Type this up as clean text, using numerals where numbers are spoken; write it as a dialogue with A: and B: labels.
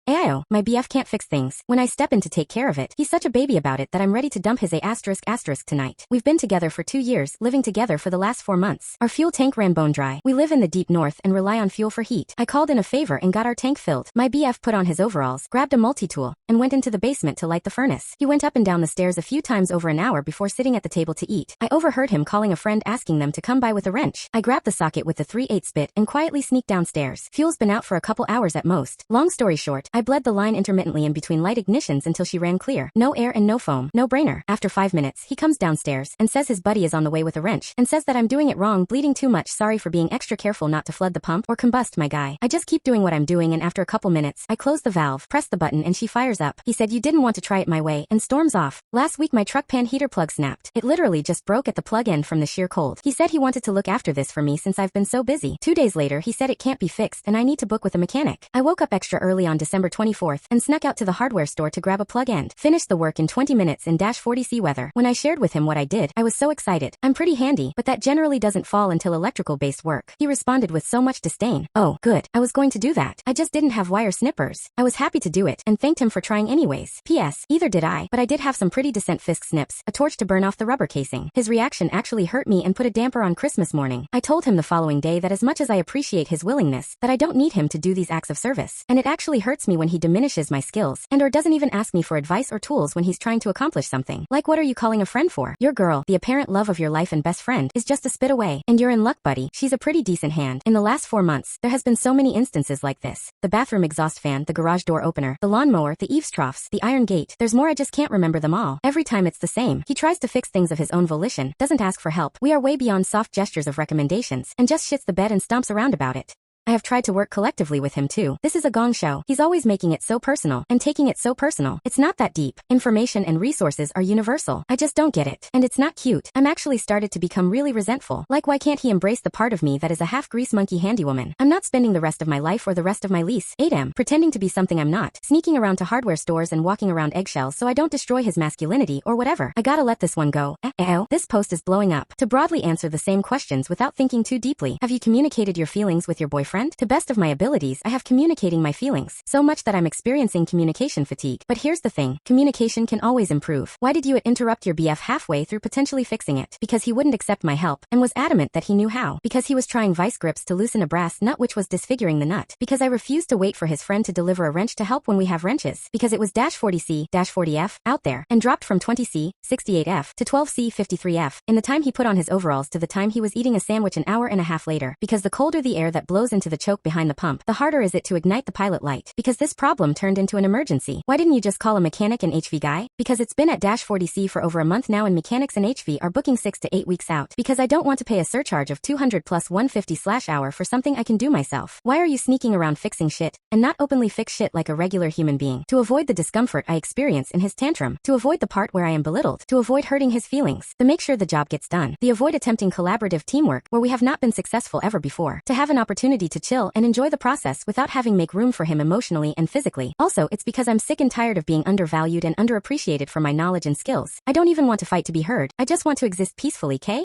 A: Ayo, my BF can't fix things. When I step in to take care of it, he's such a baby about it that I'm ready to dump his A** tonight. We've been together for 2 years, living together for the last 4 months. Our fuel tank ran bone dry. We live in the deep north and rely on fuel for heat. I called in a favor and got our tank filled. My BF put on his overalls, grabbed a multi-tool, and went into the basement to light the furnace. He went up and down the stairs a few times over an hour before sitting at the table to eat. I overheard him calling a friend asking them to come by with a wrench. I grabbed the socket with the 3/8 bit and quietly sneaked downstairs. Fuel's been out for a couple hours at most. Long story short, I bled the line intermittently in between light ignitions until she ran clear. No air and no foam. No brainer. After 5 minutes, he comes downstairs and says his buddy is on the way with a wrench and says that I'm doing it wrong, bleeding too much, sorry for being extra careful not to flood the pump or combust my guy. I just keep doing what I'm doing, and after a couple minutes, I close the valve, press the button, and she fires up. He said you didn't want to try it my way and storms off. Last week my truck pan heater plug snapped. It literally just broke at the plug end from the sheer cold. He said he wanted to look after this for me since I've been so busy. 2 days later, he said it can't be fixed and I need to book with a mechanic. I woke up extra early on December 24th and snuck out to the hardware store to grab a plug end. Finished the work in 20 minutes in -40°C weather. When I shared with him what I did, I was so excited. I'm pretty handy, but that generally doesn't fall until electrical-based work. He responded with so much disdain. Oh, good. I was going to do that. I just didn't have wire snippers. I was happy to do it and thanked him for trying anyways. P.S. Either did I, but I did have some pretty decent Fisk snips, a torch to burn off the rubber casing. His reaction actually hurt me and put a damper on Christmas morning. I told him the following day that as much as I appreciate his willingness, that I don't need him to do these acts of service. And it actually hurts me when he diminishes my skills and or doesn't even ask me for advice or tools when he's trying to accomplish something. Like, what are you calling a friend for? Your girl, the apparent love of your life and best friend, is just a spit away. And you're in luck, buddy. She's a pretty decent hand. In the last 4 months, there has been so many instances like this. The bathroom exhaust fan, the garage door opener, the lawnmower, the eaves troughs, the iron gate. There's more, I just can't remember them all. Every time it's the same. He tries to fix things of his own volition, doesn't ask for help. We are way beyond soft gestures of recommendations, and just shits the bed and stomps around about it. I have tried to work collectively with him too. This is a gong show. He's always making it so personal and taking it so personal. It's not that deep. Information and resources are universal. I just don't get it. And it's not cute. I'm actually started to become really resentful. Like, why can't he embrace the part of me that is a half grease monkey handywoman? I'm not spending the rest of my life or the rest of my lease, AITA, pretending to be something I'm not, sneaking around to hardware stores and walking around eggshells so I don't destroy his masculinity or whatever. I gotta let this one go. This post is blowing up. To broadly answer the same questions without thinking too deeply. Have you communicated your feelings with your boyfriend? To best of my abilities, I have communicating my feelings. So much that I'm experiencing communication fatigue. But here's the thing. Communication can always improve. Why did you interrupt your BF halfway through potentially fixing it? Because he wouldn't accept my help and was adamant that he knew how. Because he was trying vice grips to loosen a brass nut which was disfiguring the nut. Because I refused to wait for his friend to deliver a wrench to help when we have wrenches. Because it was -40°C, -40°F, out there, and dropped from 20°C, 68°F, to 12°C, 53°F, in the time he put on his overalls to the time he was eating a sandwich an hour and a half later. Because the colder the air that blows into the choke behind the pump, the harder is it to ignite the pilot light. Because this problem turned into an emergency. Why didn't you just call a mechanic and HV guy? Because it's been at -40°C for over a month now and mechanics and HV are booking 6 to 8 weeks out. Because I don't want to pay a surcharge of 200 plus 150/hour for something I can do myself. Why are you sneaking around fixing shit and not openly fix shit like a regular human being? To avoid the discomfort I experience in his tantrum. To avoid the part where I am belittled. To avoid hurting his feelings. To make sure the job gets done. The avoid attempting collaborative teamwork where we have not been successful ever before. To have an opportunity to chill and enjoy the process without having make room for him emotionally and physically. Also, it's because I'm sick and tired of being undervalued and underappreciated for my knowledge and skills. I don't even want to fight to be heard. I just want to exist peacefully, K?